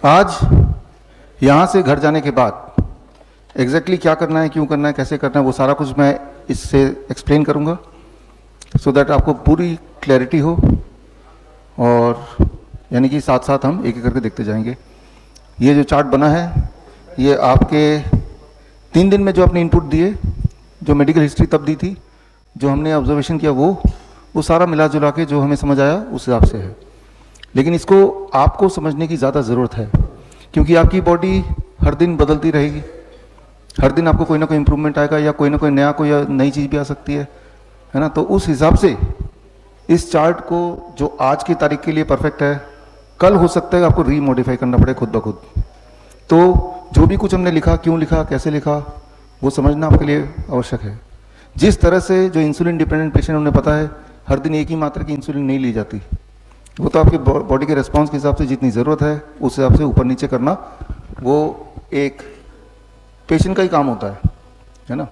आज यहाँ से घर जाने के बाद एग्जैक्टली क्या करना है, क्यों करना है, कैसे करना है, वो सारा कुछ मैं इससे एक्सप्लेन करूँगा सो दैट आपको पूरी क्लैरिटी हो। और यानी कि साथ साथ हम एक एक करके देखते जाएंगे। ये जो चार्ट बना है ये आपके 3 दिन में जो अपने इनपुट दिए, जो मेडिकल हिस्ट्री तब दी थी, जो हमने ऑब्जर्वेशन किया, वो सारा मिला जुला के जो हमें समझ आया उस हिसाब से है। लेकिन इसको आपको समझने की ज़्यादा ज़रूरत है क्योंकि आपकी बॉडी हर दिन बदलती रहेगी। हर दिन आपको कोई ना कोई इम्प्रूवमेंट आएगा या कोई ना कोई नई चीज़ भी आ सकती है ना। तो उस हिसाब से इस चार्ट को जो आज की तारीख के लिए परफेक्ट है, कल हो सकता है आपको रीमॉडिफाई करना पड़े खुद ब खुद। तो जो भी कुछ हमने लिखा, क्यों लिखा, कैसे लिखा, वो समझना आपके लिए आवश्यक है। जिस तरह से जो इंसुलिन डिपेंडेंट पेशेंट, उन्हें पता है हर दिन एक ही मात्रा की इंसुलिन नहीं ली जाती, वो तो आपके बॉडी के रिस्पॉन्स के हिसाब से जितनी ज़रूरत है उस हिसाब से ऊपर नीचे करना वो एक पेशेंट का ही काम होता है ना।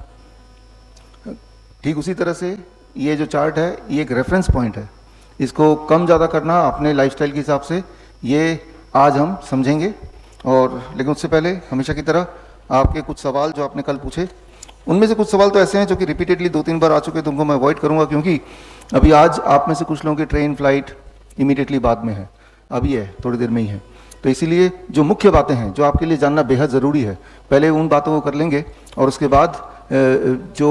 ठीक उसी तरह से ये जो चार्ट है ये एक रेफरेंस पॉइंट है, इसको कम ज़्यादा करना अपने लाइफस्टाइल के हिसाब से ये आज हम समझेंगे। और लेकिन उससे पहले हमेशा की तरह आपके कुछ सवाल जो आपने कल पूछे, उनमें से कुछ सवाल तो ऐसे हैं जो कि रिपीटेडली 2-3 बार आ चुके हैं, तो उनको मैं अवॉइड करूँगा क्योंकि अभी आज आप में से कुछ लोगों की ट्रेन फ्लाइट इमीडिएटली बाद में है, अभी है, थोड़ी देर में ही है। तो इसीलिए जो मुख्य बातें हैं जो आपके लिए जानना बेहद ज़रूरी है, पहले उन बातों को कर लेंगे और उसके बाद जो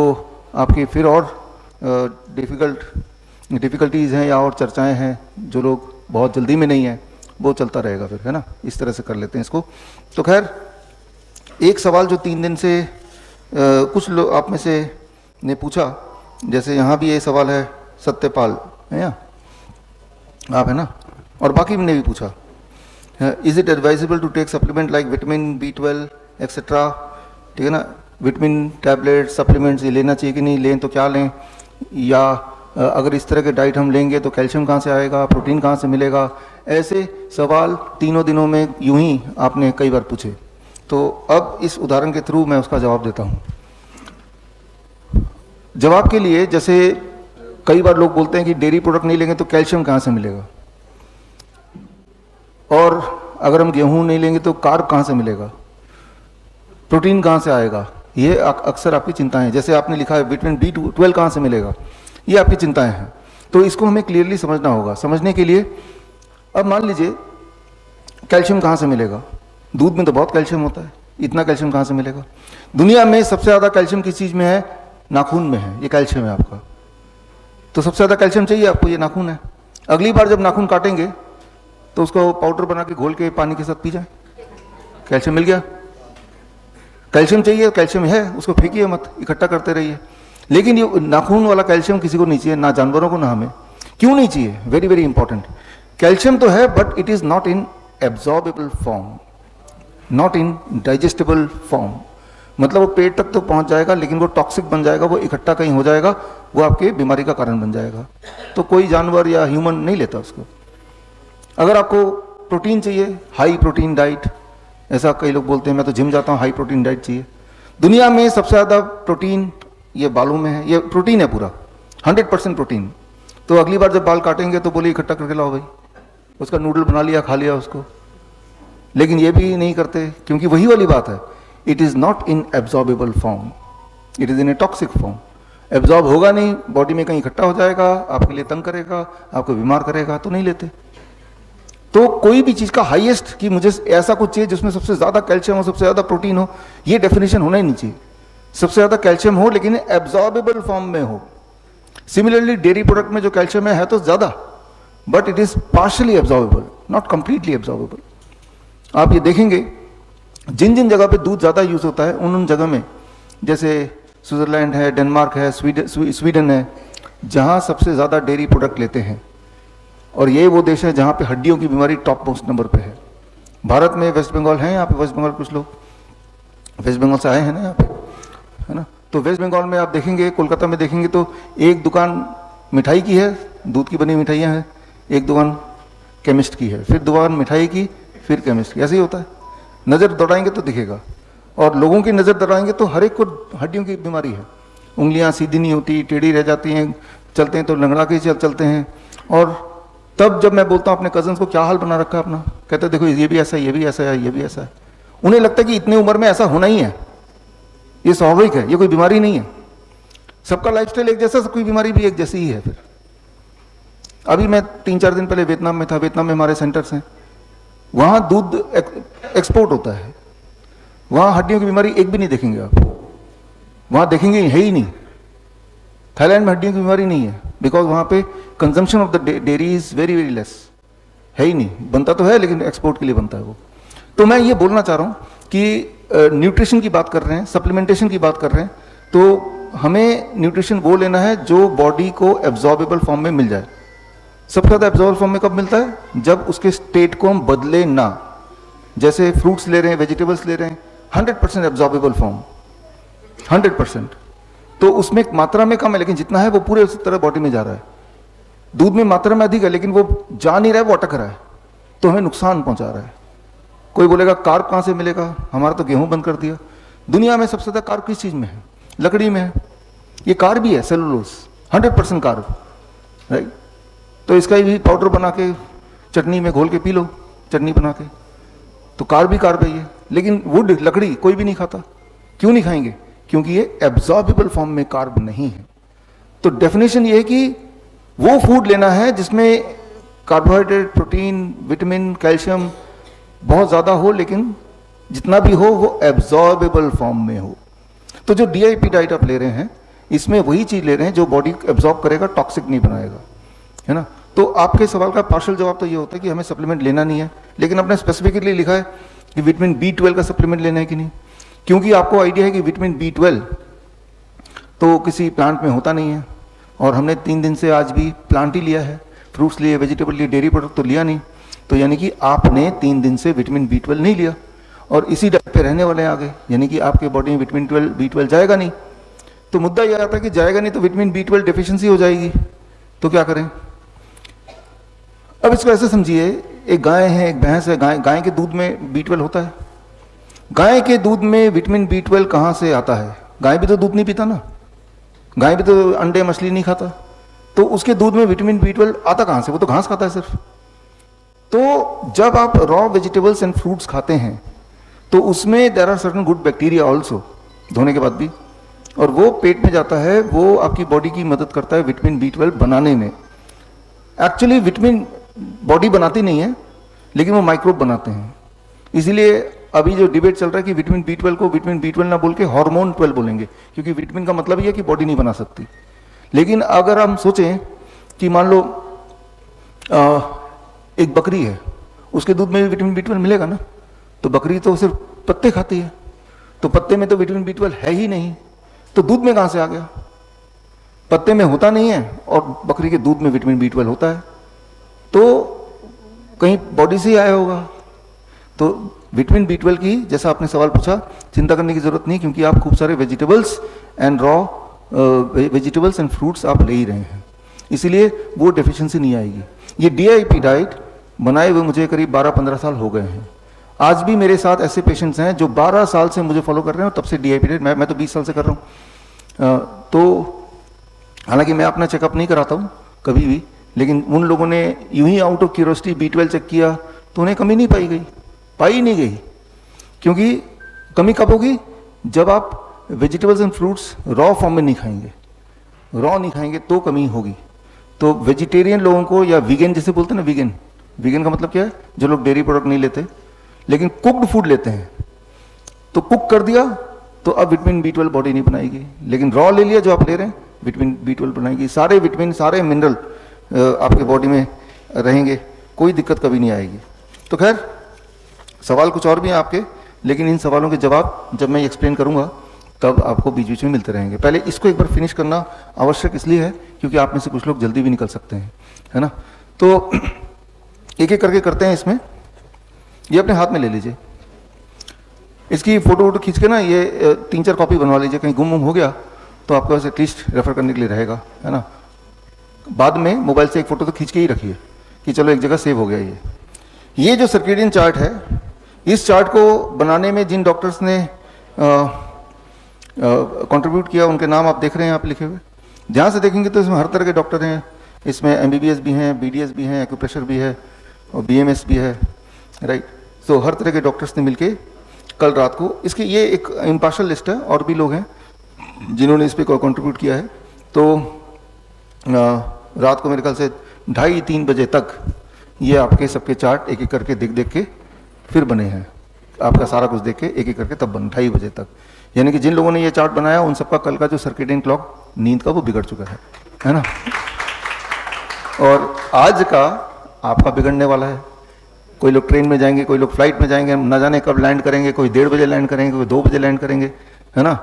आपकी फिर और डिफ़िकल्टीज़ हैं या और चर्चाएं हैं जो लोग बहुत जल्दी में नहीं हैं, वो चलता रहेगा फिर, है ना। इस तरह से कर लेते हैं इसको। तो खैर, एक सवाल जो 3 दिन से कुछ लोग आप में से ने पूछा, जैसे यहाँ भी ये सवाल है, सत्यपाल है या आप है ना, और बाकी ने भी पूछा, is it advisable to take supplement like vitamin B12 etcetera, ठीक है ना, विटामिन टैबलेट सप्लीमेंट्स ये लेना चाहिए कि नहीं, लें तो क्या लें, या अगर इस तरह के डाइट हम लेंगे तो कैल्शियम कहाँ से आएगा, प्रोटीन कहाँ से मिलेगा। ऐसे सवाल तीनों दिनों में यूं ही आपने कई बार पूछे, तो अब इस उदाहरण के थ्रू मैं उसका जवाब देता हूँ। जवाब के लिए, जैसे कई बार लोग बोलते हैं कि डेयरी प्रोडक्ट नहीं लेंगे तो कैल्शियम कहाँ से मिलेगा, और अगर हम गेहूं नहीं लेंगे तो कार्ब कहाँ से मिलेगा, प्रोटीन कहाँ से आएगा, ये अक्सर आपकी चिंताएं हैं। जैसे आपने लिखा है विटामिन B12 कहाँ से मिलेगा, ये आपकी चिंताएं हैं। तो इसको हमें क्लियरली समझना होगा। समझने के लिए अब मान लीजिए कैल्शियम कहाँ से मिलेगा, दूध में तो बहुत कैल्शियम होता है, इतना कैल्शियम कहाँ से मिलेगा। दुनिया में सबसे ज़्यादा कैल्शियम किस चीज़ में है, नाखून में है, ये कैल्शियम है आपका। तो सबसे ज़्यादा कैल्शियम चाहिए आपको, ये नाखून है। अगली बार जब नाखून काटेंगे तो उसको पाउडर बना के घोल के पानी के साथ पी जाए, कैल्शियम मिल गया। कैल्शियम चाहिए, कैल्शियम है, उसको फेंकिए मत, इकट्ठा करते रहिए। लेकिन ये नाखून वाला कैल्शियम किसी को नहीं चाहिए, ना जानवरों को ना हमें। क्यों नहीं चाहिए, वेरी वेरी इंपॉर्टेंट। कैल्शियम तो है but it is not in absorbable form, not in digestible form. मतलब वो पेट तक तो पहुंच जाएगा लेकिन वो टॉक्सिक बन जाएगा, वो इकट्ठा कहीं हो जाएगा, वो आपके बीमारी का कारण बन जाएगा। तो कोई जानवर या ह्यूमन नहीं लेता उसको। अगर आपको प्रोटीन चाहिए, हाई प्रोटीन डाइट, ऐसा कई लोग बोलते हैं मैं तो जिम जाता हूँ, हाई प्रोटीन डाइट चाहिए। दुनिया में सबसे ज़्यादा प्रोटीन ये बालों में है, ये प्रोटीन है पूरा 100% प्रोटीन। तो अगली बार जब बाल काटेंगे तो बोले इकट्ठा करके लाओ भाई, उसका नूडल बना लिया, खा लिया उसको। लेकिन ये भी नहीं करते क्योंकि वही वाली बात है, it is not in absorbable form, it is in a toxic form. Absorb होगा नहीं, बॉडी में कहीं इकट्ठा हो जाएगा, आपके लिए तंग करेगा, आपको बीमार करेगा, तो नहीं लेते। तो कोई भी चीज़ का हाईएस्ट कि मुझे ऐसा कुछ चाहिए जिसमें सबसे ज़्यादा कैल्शियम हो, सबसे ज़्यादा प्रोटीन हो, ये डेफिनेशन होना ही नहीं चाहिए। सबसे ज़्यादा कैल्शियम हो लेकिन एब्जॉर्बेबल फॉर्म में हो। सिमिलरली डेयरी प्रोडक्ट में जो कैल्शियम है तो ज़्यादा, but it is partially absorbable, not completely absorbable. आप ये देखेंगे जिन जिन जगह पे दूध ज़्यादा यूज़ होता है उन जगह में, जैसे स्विट्ज़रलैंड है, डेनमार्क है, स्वीडन है, जहाँ सबसे ज़्यादा डेयरी प्रोडक्ट लेते हैं। और ये वो देश है जहाँ पे हड्डियों की बीमारी टॉप मोस्ट नंबर पे है। भारत में वेस्ट बंगाल है, यहाँ पे वेस्ट बंगाल कुछ लोग वेस्ट बंगाल से आए हैं ना यहाँ पे, है ना। तो वेस्ट बंगाल में आप देखेंगे, कोलकाता में देखेंगे तो एक दुकान मिठाई की है, दूध की बनी मिठाइयाँ हैं, एक दुकान केमिस्ट की है, फिर दुकान मिठाई की, फिर केमिस्ट की, ऐसे ही होता है। नज़र दौड़ाएंगे तो दिखेगा, और लोगों की नज़र दौड़ाएंगे तो हर एक को हड्डियों की बीमारी है। उंगलियां सीधी नहीं होती, टेढ़ी रह जाती हैं, चलते हैं तो लंगड़ा के चलते हैं, और तब जब मैं बोलता हूँ अपने कजन्स को क्या हाल बना रखा है अपना, कहते हैं देखो ये भी ऐसा है, ये भी ऐसा है, ये भी ऐसा है। उन्हें लगता है कि इतनी उम्र में ऐसा होना ही है, ये स्वाभाविक है, ये कोई बीमारी नहीं है। सबका लाइफस्टाइल एक जैसा, सबकी बीमारी भी एक जैसी ही है। फिर अभी मैं 3-4 दिन पहले वियतनाम में था। वियतनाम में हमारे सेंटर्स हैं, वहाँ दूध एक्सपोर्ट होता है। वहाँ हड्डियों की बीमारी एक भी नहीं देखेंगे आप, वहाँ देखेंगे है ही नहीं। थाईलैंड में हड्डियों की बीमारी नहीं है, बिकॉज वहाँ पे consumption of the dairy is very very less, है ही नहीं। बनता तो है लेकिन एक्सपोर्ट के लिए बनता है वो। तो मैं ये बोलना चाह रहा हूँ कि न्यूट्रिशन की बात कर रहे हैं, सप्लीमेंटेशन की बात कर रहे हैं, तो हमें न्यूट्रिशन वो लेना है जो बॉडी को एब्जॉर्बेबल फॉर्म में मिल जाए। सबसे ज़्यादा एब्जॉर्बेबल फॉर्म में कब मिलता है? जब उसके स्टेट को हम बदले ना। जैसे फ्रूट्स ले रहे हैं, वेजिटेबल्स ले रहे हैं, 100% एब्जॉर्बेबल फॉर्म, 100%। तो उसमें मात्रा में कम है, लेकिन जितना है वो पूरे उसी तरह बॉडी में जा रहा है। दूध में मात्रा में अधिक है, लेकिन वो जा नहीं रहा है, वो अटक रहा है, तो हमें नुकसान पहुंचा रहा है। कोई बोलेगा कार्ब कहाँ से मिलेगा, हमारा तो गेहूं बंद कर दिया। दुनिया में सबसे ज़्यादा कार्ब किस चीज़ में है? लकड़ी में है। ये कार्ब भी है, सेलुलोज, 100% कार्ब, राइट। तो इसका भी पाउडर बना के चटनी में घोल के पी लो, चटनी बना के, तो कार्ब भी कार्ब है ये। लेकिन वुड, लकड़ी कोई भी नहीं खाता। क्यों नहीं खाएंगे? क्योंकि ये एब्जॉर्बेबल फॉर्म में कार्ब नहीं है। तो डेफिनेशन ये है कि वो फूड लेना है जिसमें कार्बोहाइड्रेट, प्रोटीन, विटामिन, कैल्शियम बहुत ज़्यादा हो, लेकिन जितना भी हो वो एब्जॉर्बेबल फॉर्म में हो। तो जो DIP डाइट आप ले रहे हैं, इसमें वही चीज़ ले रहे हैं जो बॉडी एब्जॉर्ब करेगा, टॉक्सिक नहीं बनाएगा, है ना। तो आपके सवाल का पार्शियल जवाब तो ये होता है कि हमें सप्लीमेंट लेना नहीं है, लेकिन आपने स्पेसिफिकली लिखा है कि विटामिन B12 का सप्लीमेंट लेना है कि नहीं, क्योंकि आपको आइडिया है कि विटामिन B12 तो किसी प्लांट में होता नहीं है, और हमने 3 दिन से आज भी प्लांट ही लिया है, फ्रूट्स लिए, वेजिटेबल लिए, डेयरी प्रोडक्ट तो लिया नहीं। तो यानी कि आपने 3 दिन से विटामिन B12 नहीं लिया और इसी डाइट पे रहने वाले हैं आगे, यानी कि आपके बॉडी में विटामिन B12 जाएगा नहीं। तो मुद्दा यह आता है कि जाएगा नहीं तो विटामिन B12 डेफिशिएंसी हो जाएगी, तो क्या करें? अब इसको ऐसे समझिए, एक गाय है, एक भैंस है। गाय के दूध में B12 होता है। गाय के दूध में विटामिन B12 कहाँ से आता है? गाय भी तो दूध नहीं पीता ना, गाय भी तो अंडे मछली नहीं खाता, तो उसके दूध में विटामिन B12 आता कहाँ से? वो तो घास खाता है सिर्फ। तो जब आप रॉ वेजिटेबल्स एंड फ्रूट्स खाते हैं तो उसमें there are certain good bacteria also, धोने के बाद भी, और वो पेट में जाता है, वो आपकी बॉडी की मदद करता है विटामिन B12 बनाने में। एक्चुअली विटामिन बॉडी बनाती नहीं है, लेकिन वो माइक्रोब बनाते हैं। इसीलिए अभी जो डिबेट चल रहा है कि विटामिन B12 को विटामिन B12 ना बोल के हार्मोन 12 बोलेंगे, क्योंकि विटामिन का मतलब ये है कि बॉडी नहीं बना सकती। लेकिन अगर हम सोचें कि मान लो एक बकरी है, उसके दूध में भी विटामिन B12 मिलेगा ना, तो बकरी तो सिर्फ पत्ते खाती है, तो पत्ते में तो विटामिन B12 है ही नहीं, तो दूध में कहाँ से आ गया? पत्ते में होता नहीं है और बकरी के दूध में विटामिन B12 होता है, तो कहीं बॉडी से ही आया होगा। तो विटामिन B12 की, जैसा आपने सवाल पूछा, चिंता करने की जरूरत नहीं, क्योंकि आप खूब सारे वेजिटेबल्स एंड फ्रूट्स आप ले ही रहे हैं, इसीलिए वो डेफिशिएंसी नहीं आएगी। ये DIP डाइट बनाए हुए मुझे करीब 12-15 साल हो गए हैं। आज भी मेरे साथ ऐसे पेशेंट्स हैं जो 12 साल से मुझे फॉलो कर रहे हैं, और तब से DIP डाइट, मैं तो 20 साल से कर रहा हूँ। तो हालांकि मैं अपना चेकअप नहीं कराता हूँ कभी भी, लेकिन उन लोगों ने यूं ही out of curiosity B12 check किया तो उन्हें कमी नहीं पाई नहीं गई। क्योंकि कमी कब होगी? जब आप vegetables and fruits raw form में नहीं खाएंगे, रॉ नहीं खाएंगे तो कमी होगी। तो वेजिटेरियन लोगों को, या वीगन जैसे बोलते हैं ना, वीगन का मतलब क्या है? जो लोग डेयरी प्रोडक्ट नहीं लेते लेकिन कुक्ड फूड लेते हैं, तो कुक कर दिया तो अब विटामिन B12 बॉडी नहीं बनाएगी, लेकिन रॉ ले लिया जो आप ले रहे हैं, विटामिन B12 बनाएगी। सारे विटामिन, सारे मिनरल आपके बॉडी में रहेंगे, कोई दिक्कत कभी नहीं आएगी। तो खैर, सवाल कुछ और भी हैं आपके, लेकिन इन सवालों के जवाब जब मैं एक्सप्लेन करूंगा तब आपको बीच बीच में मिलते रहेंगे। पहले इसको एक बार फिनिश करना आवश्यक इसलिए है क्योंकि आप में से कुछ लोग जल्दी भी निकल सकते हैं, है ना। तो एक एक करके करते हैं इसमें। ये अपने हाथ में ले लीजिए, इसकी फोटो वोटो खींच के ना, ये 3-4 कॉपी बनवा लीजिए, कहीं गुम हो गया तो आपके पास एटलीस्ट रेफर करने के लिए रहेगा, है ना। बाद में मोबाइल से एक फोटो तो खींच के ही रखिए कि चलो एक जगह सेव हो गया। ये जो सर्केडियन चार्ट है, इस चार्ट को बनाने में जिन डॉक्टर्स ने कंट्रीब्यूट किया उनके नाम आप देख रहे हैं, आप लिखे हुए। ध्यान से देखेंगे तो इसमें हर तरह के डॉक्टर हैं, इसमें MBBS भी हैं, BDS भी हैं, एक्यूप्रेशर भी है और BMS भी है, राइट। तो हर तरह के डॉक्टर्स ने मिलके कल रात को, इसकी ये एक इम्पार्शल लिस्ट है, और भी लोग हैं जिन्होंने इस पर कंट्रीब्यूट किया है। तो रात को मेरे ख्याल से 2:30-3 बजे तक ये आपके सबके चार्ट एक एक करके देख के फिर बने हैं, आपका सारा कुछ देख के एक एक करके तब बन 2:30 बजे तक। यानी कि जिन लोगों ने ये चार्ट बनाया उन सबका कल का जो सर्केडियन क्लॉक नींद का वो बिगड़ चुका है ना। और आज का आपका बिगड़ने वाला है। कोई लोग ट्रेन में जाएंगे, कोई लोग फ्लाइट में जाएंगे, ना जाने कब लैंड करेंगे, कोई 1:30 बजे लैंड करेंगे, कोई 2 बजे लैंड करेंगे, है ना।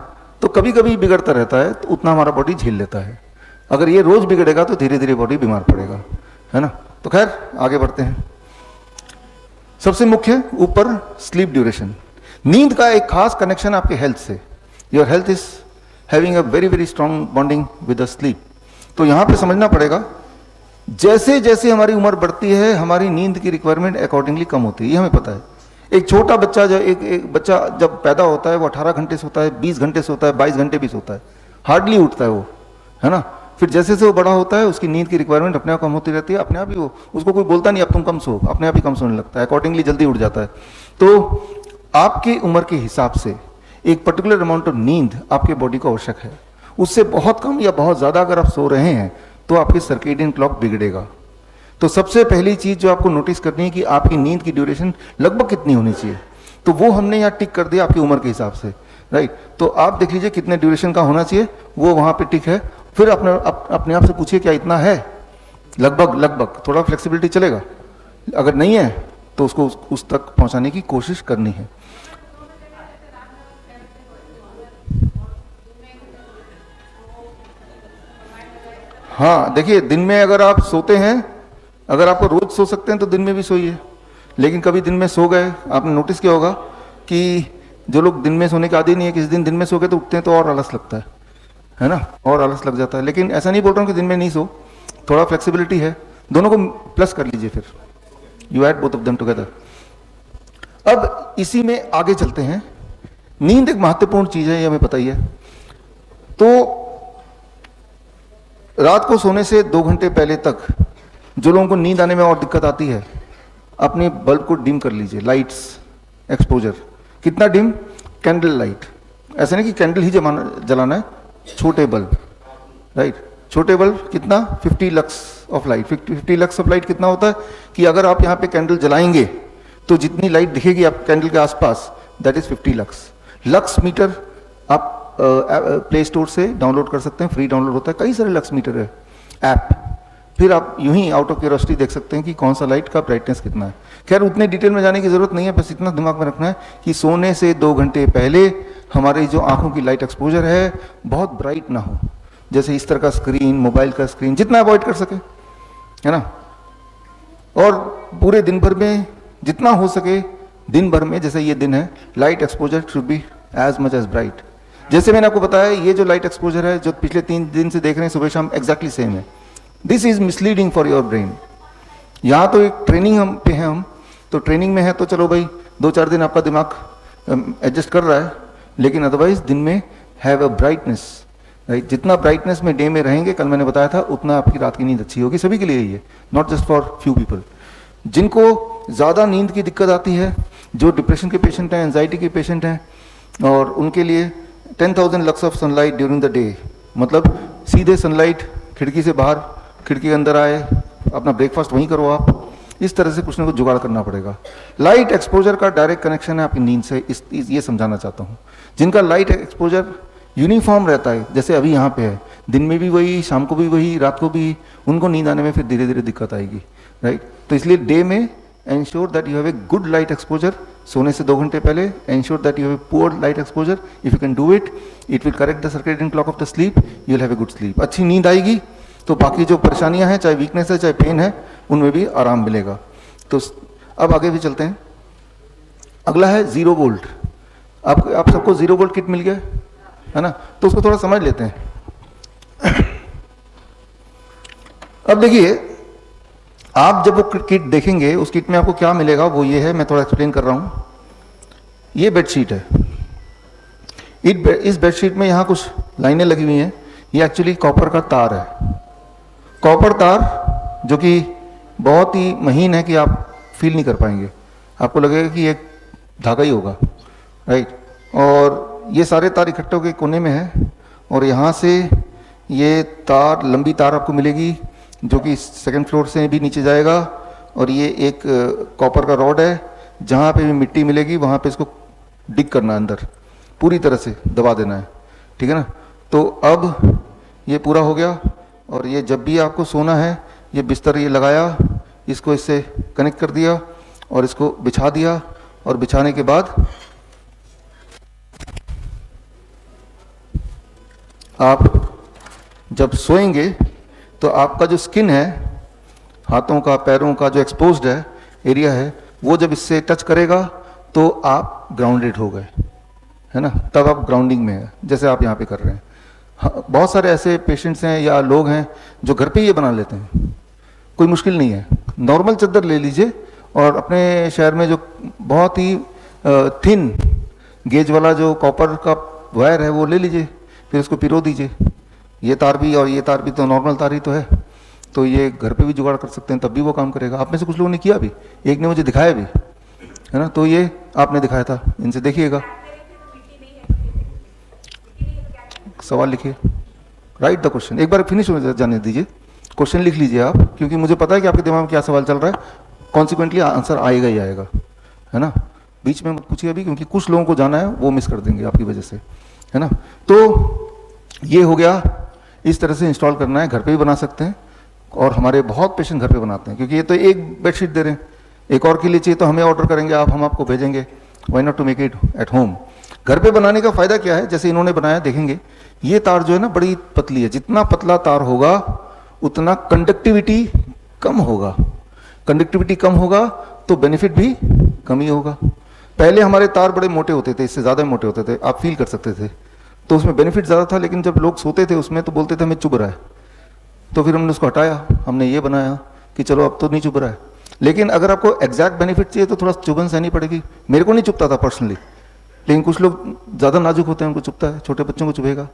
तो कभी कभी बिगड़ता रहता है, तो उतना हमारा बॉडी झेल लेता है। अगर ये रोज बिगड़ेगा तो धीरे धीरे बॉडी बीमार पड़ेगा, है ना। तो खैर आगे बढ़ते हैं। सबसे मुख्य ऊपर स्लीप ड्यूरेशन। नींद का एक खास कनेक्शन आपके हेल्थ से। Your health is having a very very strong bonding with the sleep. तो यहां पे समझना पड़ेगा, जैसे जैसे हमारी उम्र बढ़ती है हमारी नींद की रिक्वायरमेंट अकॉर्डिंगली कम होती है, ये हमें पता है। एक छोटा बच्चा जो एक बच्चा जब पैदा होता है वो 18 घंटे सोता है, 20 घंटे सोता है, 22 घंटे भी सोता है, हार्डली उठता है वो, है ना। फिर जैसे जैसे वो बड़ा होता है उसकी नींद की रिक्वायरमेंट अपने आप कम होती रहती है, अपने आप ही वो, उसको कोई बोलता नहीं अब तुम कम सो, अपने आप ही कम सोने लगता है, अकॉर्डिंगली जल्दी उठ जाता है। तो आपकी उम्र के हिसाब से एक पर्टिकुलर अमाउंट ऑफ नींद आपके बॉडी को आवश्यक है। उससे बहुत कम या बहुत ज़्यादा अगर आप सो रहे हैं तो आपकी सर्केडियन क्लॉक बिगड़ेगा। तो सबसे पहली चीज़ जो आपको नोटिस करनी है कि आपकी नींद की ड्यूरेशन लगभग कितनी होनी चाहिए। तो वो हमने यहाँ टिक कर दिया आपकी उम्र के हिसाब से, राइट। तो आप देख लीजिए कितने ड्यूरेशन का होना चाहिए, वो वहाँ पे टिक है। फिर अपने आप से पूछिए क्या इतना है, लगभग थोड़ा फ्लेक्सिबिलिटी चलेगा। अगर नहीं है तो उसको उस तक पहुँचाने की कोशिश करनी है। हाँ देखिए, दिन में अगर आप सोते हैं, अगर आपको रोज सो सकते हैं तो दिन में भी सोइए। लेकिन कभी दिन में सो गए, आपने नोटिस किया होगा कि जो लोग दिन में सोने के आदी नहीं है, किसी दिन में सो गए तो उठते हैं तो और आलस लगता है ना, और आलस लग जाता है। लेकिन ऐसा नहीं बोल रहा हूँ कि दिन में नहीं सो, थोड़ा फ्लेक्सिबिलिटी है, दोनों को प्लस कर लीजिए, फिर you add both of them together. अब इसी में आगे चलते हैं। नींद एक महत्वपूर्ण चीज है, ये हमें पता ही है। तो रात को सोने से 2 घंटे पहले तक जो लोगों को नींद आने में और दिक्कत आती है, अपने बल्ब को डिम कर लीजिए, लाइट्स एक्सपोजर। कितना डिम? Candle light. ऐसा नहीं कि कैंडल ही जलाना है, छोटे बल्ब, राइट। छोटे बल्ब कितना? 50 lux of light. 50 lux of light कितना होता है कि अगर आप यहाँ पे कैंडल जलाएंगे तो जितनी लाइट दिखेगी आप कैंडल के आसपास, that is 50 lux. Lux meter आप प्ले स्टोर से डाउनलोड कर सकते हैं, फ्री डाउनलोड होता है, कई सारे लक्स मीटर है ऐप। फिर आप यूं ही आउट ऑफ क्यूरियोसिटी देख सकते हैं कि कौन सा लाइट का ब्राइटनेस कितना है। खैर उतने डिटेल में जाने की जरूरत नहीं है, बस इतना दिमाग में रखना है कि सोने से 2 घंटे पहले हमारी जो आंखों की लाइट एक्सपोजर है बहुत ब्राइट ना हो। जैसे इस तरह का स्क्रीन, मोबाइल का स्क्रीन, जितना अवॉइड कर सके, है ना। और पूरे दिन भर में जितना हो सके, दिन भर में जैसे ये दिन है, light exposure should be as much as bright. जैसे मैंने आपको बताया, ये जो लाइट एक्सपोजर है जो पिछले 3 दिन से देख रहे हैं सुबह शाम, एग्जैक्टली सेम है। This is misleading for your brain. यहाँ तो एक ट्रेनिंग हम पे हैं, हम तो ट्रेनिंग में है तो चलो भाई 2-4 दिन आपका दिमाग एडजस्ट कर रहा है, लेकिन अदरवाइज दिन में हैव अ ब्राइटनेस, राइट। जितना ब्राइटनेस में डे में रहेंगे, कल मैंने बताया था, उतना आपकी रात की नींद अच्छी होगी। सभी के लिए ही है, not just for few people. जिनको ज़्यादा नींद की दिक्कत आती है, जो डिप्रेशन के पेशेंट हैं, एंजाइटी के पेशेंट हैं, और उनके लिए 10,000 lux of sunlight during the day, मतलब सीधे सनलाइट खिड़की से बाहर, खिड़की के अंदर आए, अपना ब्रेकफास्ट वहीं करो आप। इस तरह से कुछ ना कुछ जुगाड़ करना पड़ेगा। लाइट एक्सपोजर का डायरेक्ट कनेक्शन है आपकी नींद से, ये समझाना चाहता हूँ। जिनका लाइट एक्सपोजर यूनिफॉर्म रहता है, जैसे अभी यहाँ पे है, दिन में भी वही, शाम को भी वही, रात को भी, उनको नींद आने में फिर धीरे धीरे दिक्कत आएगी, राइट। तो इसलिए डे में ensure that you have a good light exposure, सोने से 2 घंटे पहले ensure that you have a poor light exposure. If you can do it, it will correct the circadian clock of the sleep. You will have a good sleep. अच्छी नींद आएगी तो बाकी जो परेशानियां हैं, चाहे वीकनेस है चाहे पेन है, उनमें भी आराम मिलेगा। तो अब आगे भी चलते हैं। अगला है 0 वोल्ट। आप सबको 0 वोल्ट किट मिल गया है ना, तो उसको थोड़ा समझ लेते हैं। अब देखिए, आप जब वो किट देखेंगे, उस किट में आपको क्या मिलेगा वो ये है, मैं थोड़ा एक्सप्लेन कर रहा हूँ। ये बेडशीट है। इस बेडशीट में यहाँ कुछ लाइनें लगी हुई हैं, ये एक्चुअली कॉपर का तार है। कॉपर तार जो कि बहुत ही महीन है कि आप फील नहीं कर पाएंगे, आपको लगेगा कि एक धागा ही होगा, राइट। और ये सारे तार इकट्ठे होकर कोने में है, और यहाँ से ये तार, लंबी तार आपको मिलेगी जो कि सेकंड फ्लोर से भी नीचे जाएगा, और ये एक कॉपर का रॉड है, जहाँ पे भी मिट्टी मिलेगी वहाँ पे इसको डिग करना है, अंदर पूरी तरह से दबा देना है, ठीक है ना। तो अब ये पूरा हो गया, और ये जब भी आपको सोना है, ये बिस्तर ये लगाया, इसको इससे कनेक्ट कर दिया और इसको बिछा दिया, और बिछाने के बाद आप जब सोएंगे तो आपका जो स्किन है, हाथों का, पैरों का जो एक्सपोज्ड है एरिया है, वो जब इससे टच करेगा तो आप ग्राउंडेड हो गए, है ना, तब आप ग्राउंडिंग में है, जैसे आप यहाँ पे कर रहे हैं। हाँ, बहुत सारे ऐसे पेशेंट्स हैं या लोग हैं जो घर पे ये बना लेते हैं, कोई मुश्किल नहीं है। नॉर्मल चादर ले लीजिए, और अपने शहर में जो बहुत ही थिन गेज वाला जो कॉपर का वायर है वो ले लीजिए, फिर उसको पिरो दीजिए। ये तार भी और ये तार भी तो नॉर्मल तार ही तो है, तो ये घर पे भी जुगाड़ कर सकते हैं, तब भी वो काम करेगा। आप में से कुछ लोगों ने किया भी, एक ने मुझे दिखाया भी, है ना, तो ये आपने दिखाया था, इनसे देखिएगा। सवाल लिखिए, राइट द क्वेश्चन, एक बार फिनिश हो जाने दीजिए, क्वेश्चन लिख लीजिए आप, क्योंकि मुझे पता है कि आपके दिमाग में क्या सवाल चल रहा है, कॉन्सिक्वेंटली आंसर आएगा ही आएगा, है ना। बीच में मत पूछिए अभी, क्योंकि कुछ लोगों को जाना है वो मिस कर देंगे आपकी वजह से, है ना। तो ये हो गया, इस तरह से इंस्टॉल करना है, घर पे भी बना सकते हैं, और हमारे बहुत पेशेंट घर पे बनाते हैं, क्योंकि ये तो एक बेडशीट दे रहे हैं, एक और के लिए चाहिए तो हमें ऑर्डर करेंगे आप, हम आपको भेजेंगे, why not to make it at home. घर पे बनाने का फ़ायदा क्या है, जैसे इन्होंने बनाया देखेंगे, ये तार जो है ना बड़ी पतली है, जितना पतला तार होगा उतना कंडक्टिविटी कम होगा, कंडक्टिविटी कम होगा तो बेनिफिट भी कम ही होगा। पहले हमारे तार बड़े मोटे होते थे, इससे ज़्यादा मोटे होते थे, आप फील कर सकते थे, तो उसमें बेनिफिट ज़्यादा था, लेकिन जब लोग सोते थे उसमें तो बोलते थे हमें चुभ रहा है, तो फिर हमने उसको हटाया, हमने ये बनाया कि चलो अब तो नहीं चुभ रहा है। लेकिन अगर आपको एग्जैक्ट बेनिफिट चाहिए तो थोड़ा चुभन सहनी पड़ेगी। मेरे को नहीं चुभता था पर्सनली, लेकिन कुछ लोग ज़्यादा नाजुक होते हैं, उनको चुभता है, छोटे बच्चों को चुभेगा।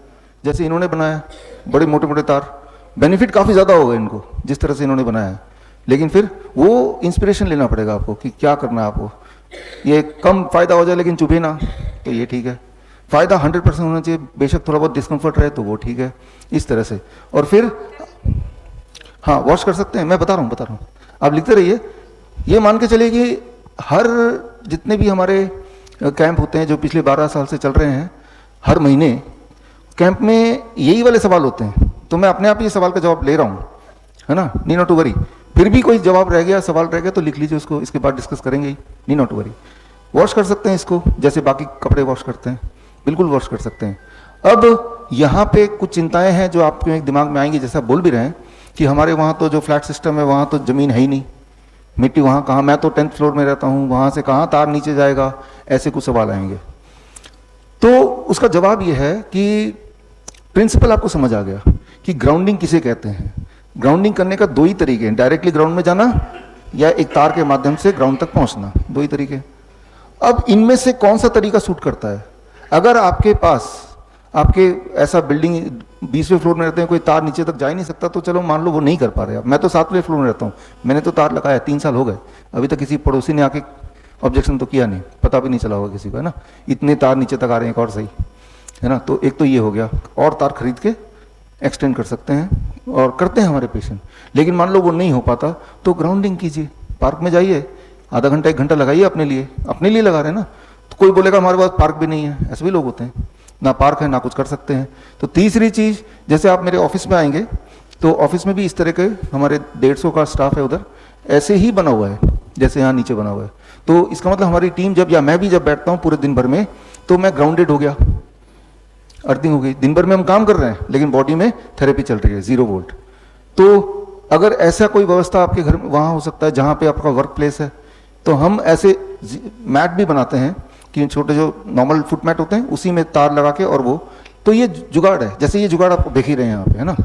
जैसे इन्होंने बनाया बड़े मोटे मोटे तार, बेनिफिट काफ़ी ज़्यादा होगा इनको जिस तरह से इन्होंने बनाया है, लेकिन फिर वो इंस्पिरेशन लेना पड़ेगा आपको कि क्या करना है आपको। ये कम फ़ायदा हो जाए लेकिन चुभे ना, तो ये ठीक है। फ़ायदा 100% होना चाहिए, बेशक थोड़ा बहुत डिस्कम्फर्ट रहे तो वो ठीक है, इस तरह से। और फिर हाँ, वॉश कर सकते हैं, मैं बता रहा हूँ, आप लिखते रहिए। ये मान के चलिए कि हर जितने भी हमारे कैंप होते हैं जो पिछले 12 साल से चल रहे हैं, हर महीने कैंप में यही वाले सवाल होते हैं, तो मैं अपने आप ये सवाल का जवाब ले रहा हूँ, है ना, नी नॉट टू वरी। फिर भी कोई जवाब रह गया, सवाल रह गया तो लिख लीजिए उसको, इसके बाद डिस्कस करेंगे ही, need not to worry. Wash कर सकते हैं इसको, जैसे बाकी कपड़े वॉश करते हैं, बिल्कुल वॉश कर सकते हैं। अब यहाँ पे कुछ चिंताएं हैं जो आपके एक दिमाग में आएंगी, जैसा बोल भी रहे हैं कि हमारे वहाँ तो जो फ्लैट सिस्टम है वहाँ तो ज़मीन है ही नहीं, मिट्टी वहाँ कहाँ, मैं तो 10th फ्लोर में रहता हूँ, वहाँ से कहाँ तार नीचे जाएगा, ऐसे कुछ सवाल आएंगे। तो उसका जवाब ये है कि प्रिंसिपल आपको समझ आ गया कि ग्राउंडिंग किसे कहते हैं। ग्राउंडिंग करने का 2 ही तरीके हैं, डायरेक्टली ग्राउंड में जाना या एक तार के माध्यम से ग्राउंड तक पहुँचना, 2 ही तरीके। अब इनमें से कौन सा तरीका सूट करता है? अगर आपके पास आपके ऐसा बिल्डिंग 20वें फ्लोर में रहते हैं, कोई तार नीचे तक जा ही नहीं सकता, तो चलो मान लो वो नहीं कर पा रहे। मैं तो 7वें फ्लोर में रहता हूँ, मैंने तो तार लगाया, 3 साल हो गए, अभी तक किसी पड़ोसी ने आके ऑब्जेक्शन तो किया नहीं, पता भी नहीं चला होगा किसी को, है ना, इतने तार नीचे तक आ रहे हैं, एक और सही, है ना। तो एक तो ये हो गया, और तार खरीद के एक्सटेंड कर सकते हैं और करते हैं हमारे पेशेंट। लेकिन मान लो वो नहीं हो पाता तो ग्राउंडिंग कीजिए, पार्क में जाइए, आधा घंटा 1 घंटा लगाइए अपने लिए लगा रहे हैं ना। तो कोई बोलेगा हमारे पास पार्क भी नहीं है, ऐसे भी लोग होते हैं, ना पार्क है ना कुछ कर सकते हैं। तो तीसरी चीज़, जैसे आप मेरे ऑफिस में आएंगे तो ऑफिस में भी इस तरह के हमारे 150 का स्टाफ है, उधर ऐसे ही बना हुआ है जैसे यहाँ नीचे बना हुआ है। तो इसका मतलब हमारी टीम जब, या मैं भी जब बैठता हूँ पूरे दिन भर में, तो मैं ग्राउंडेड हो गया, अर्थिंग हो गई। दिन भर में हम काम कर रहे हैं लेकिन बॉडी में थेरेपी चल रही है 0 वोल्ट। तो अगर ऐसा कोई व्यवस्था आपके घर में वहाँ हो सकता है जहाँ पे आपका वर्क प्लेस है, तो हम ऐसे मैट भी बनाते हैं कि छोटे जो नॉर्मल फुट मैट होते हैं उसी में तार लगा के, और वो तो ये जुगाड़ है, जैसे ये जुगाड़ आप देख ही रहे हैं यहाँ पे, है ना।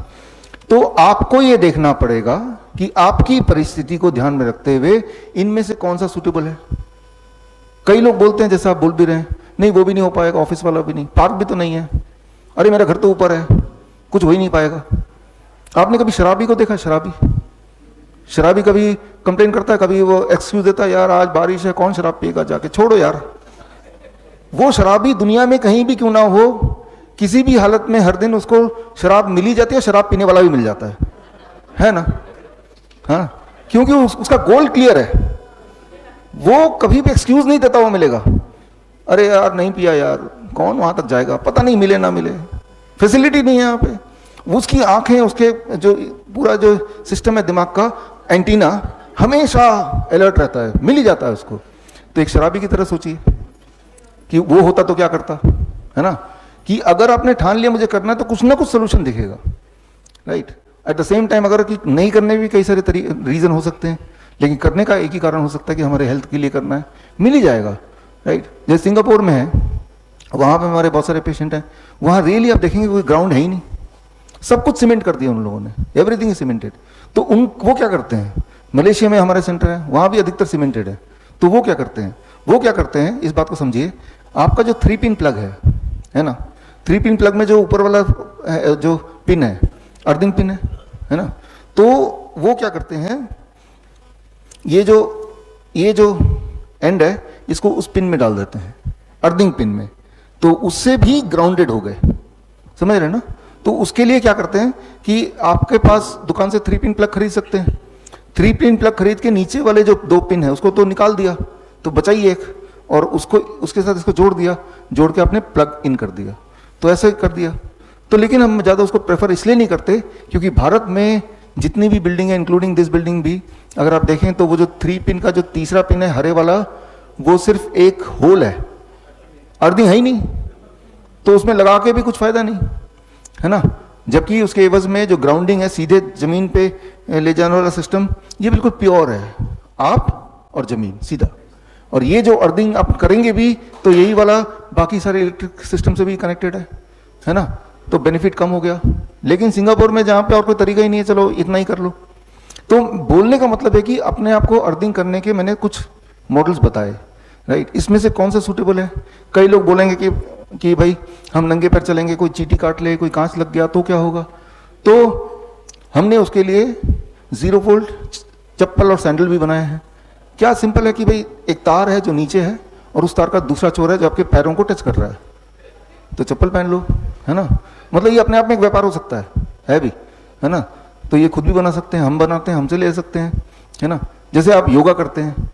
तो आपको ये देखना पड़ेगा कि आपकी परिस्थिति को ध्यान में रखते हुए इनमें से कौन सा सूटेबल है। कई लोग बोलते हैं, जैसा आप बोल भी रहे हैं, नहीं वो भी नहीं हो पाएगा, ऑफिस वाला भी नहीं, पार्क भी तो नहीं है, अरे मेरा घर तो ऊपर है, कुछ हो ही नहीं पाएगा। आपने कभी शराबी को देखा? शराबी कभी कंप्लेन करता है? कभी वो एक्सक्यूज देता है, यार आज बारिश है, कौन शराब पिएगा, जाके छोड़ो यार। वो शराबी दुनिया में कहीं भी क्यों ना हो, किसी भी हालत में हर दिन उसको शराब मिली जाती है, शराब पीने वाला भी मिल जाता है ना? हाँ, क्योंकि उसका गोल क्लियर है, वो कभी भी एक्सक्यूज नहीं देता, वो मिलेगा। अरे यार नहीं पिया यार, कौन वहां तक जाएगा, पता नहीं मिले ना मिले, फैसिलिटी नहीं है यहाँ पे। उसकी आंखें, उसके जो पूरा जो सिस्टम है दिमाग का, एंटीना हमेशा अलर्ट रहता है, मिल ही जाता है उसको। तो एक शराबी की तरह सोचिए कि वो होता तो क्या करता, है ना? कि अगर आपने ठान लिया मुझे करना है तो कुछ ना कुछ सोल्यूशन दिखेगा, right? At the same time अगर कि नहीं करने भी कई सारे रीजन हो सकते हैं, लेकिन करने का एक ही कारण हो सकता है कि हमारे हेल्थ के लिए करना है, मिल ही जाएगा, राइट? जैसे सिंगापुर में है, वहाँ पे हमारे बहुत सारे पेशेंट हैं, वहाँ रियली आप देखेंगे कोई ग्राउंड है ही नहीं, सब कुछ सीमेंट कर दिया उन लोगों ने, एवरीथिंग इज सीमेंटेड। तो वो क्या करते हैं, मलेशिया में हमारे सेंटर है, वहाँ भी अधिकतर सीमेंटेड है। तो वो क्या करते हैं, इस बात को समझिए, आपका जो 3 पिन प्लग है ना, 3 पिन प्लग में जो ऊपर वाला जो पिन है, अर्थिंग पिन है ना, तो वो क्या करते हैं, ये जो एंड है इसको उस पिन में डाल देते हैं, अर्थिंग पिन में, तो उससे भी ग्राउंडेड हो गए, समझ रहे हैं ना? तो उसके लिए क्या करते हैं कि आपके पास दुकान से 3 पिन प्लग खरीद सकते हैं, 3 पिन प्लग खरीद के नीचे वाले जो 2 पिन है उसको तो निकाल दिया, तो बचाई एक, और उसको उसके साथ इसको जोड़ दिया, जोड़ के आपने प्लग इन कर दिया, तो ऐसे कर दिया। तो लेकिन हम ज़्यादा उसको प्रेफर इसलिए नहीं करते क्योंकि भारत में जितनी भी बिल्डिंग है, इंक्लूडिंग दिस बिल्डिंग भी, अगर आप देखें तो वो जो 3 पिन का जो तीसरा पिन है हरे वाला, वो सिर्फ एक होल है, अर्थिंग है ही नहीं, तो उसमें लगा के भी कुछ फायदा नहीं, है ना? जबकि उसके एवज में जो ग्राउंडिंग है, सीधे जमीन पे ले जाने वाला सिस्टम, ये बिल्कुल प्योर है, आप और जमीन सीधा। और ये जो अर्थिंग आप करेंगे भी तो यही वाला बाकी सारे इलेक्ट्रिक सिस्टम से भी कनेक्टेड है ना, तो बेनिफिट कम हो गया। लेकिन सिंगापुर में जहाँ पे और कोई तरीका ही नहीं है, चलो इतना ही कर लो। तो बोलने का मतलब है कि अपने आप को अर्थिंग करने के मैंने कुछ मॉडल्स बताए, राइट? इसमें से कौन सा सूटेबल है? कई लोग बोलेंगे कि भाई हम नंगे पैर चलेंगे, कोई चींटी काट ले, कोई कांच लग गया तो क्या होगा? तो हमने उसके लिए 0 वोल्ट चप्पल और सैंडल भी बनाए हैं। क्या सिंपल है कि भाई एक तार है जो नीचे है और उस तार का दूसरा छोर है जो आपके पैरों को टच कर रहा है, तो चप्पल पहन लो, है ना? मतलब ये अपने आप में एक व्यापार हो सकता है भी, है ना? तो ये खुद भी बना सकते हैं, हम बनाते हैं, हमसे ले सकते हैं, है ना? जैसे आप योगा करते हैं,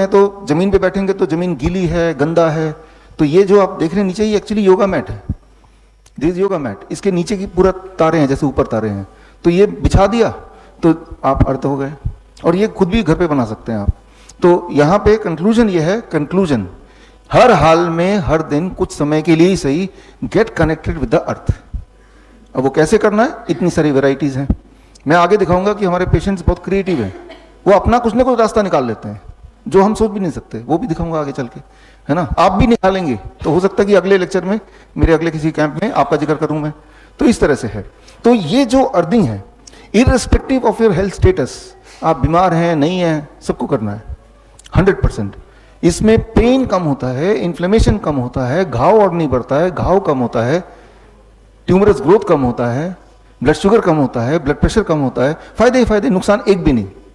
तो जमीन पे बैठेंगे तो जमीन गीली है, गंदा है, तो ये जो आप देख रहे हैं नीचे, ये एक्चुअली योगा मैट है, दिस योगा मैट, इसके नीचे की पूरा तारे हैं, जैसे ऊपर तारे हैं, तो ये बिछा दिया तो आप अर्थ हो गए। और ये खुद भी घर पे बना सकते हैं आप। तो यहाँ पे कंक्लूजन ये है, कंक्लूजन हर हाल में, हर दिन, कुछ समय के लिए ही सही, get connected with the earth. अब वो कैसे करना है, इतनी सारी वेराइटीज हैं, मैं आगे दिखाऊंगा कि हमारे पेशेंट्स बहुत क्रिएटिव हैं, वो अपना कुछ ना कुछ रास्ता निकाल लेते हैं जो हम सोच भी नहीं सकते, वो भी दिखाऊंगा आगे चल के, है ना? आप भी निकालेंगे तो हो सकता है कि अगले लेक्चर में, मेरे अगले किसी कैंप में आपका जिक्र करूं मैं। तो इस तरह से है। तो ये जो अर्थिंग है, irrespective of your health status, आप बीमार हैं नहीं हैं, सबको करना है 100%। इसमें पेन कम होता है, इन्फ्लेमेशन कम होता है, घाव और नहीं बढ़ता है, घाव कम होता है, ट्यूमरस ग्रोथ कम होता है, ब्लड शुगर कम होता है, ब्लड प्रेशर कम होता है, फायदे ही फायदे, नुकसान एक भी नहीं।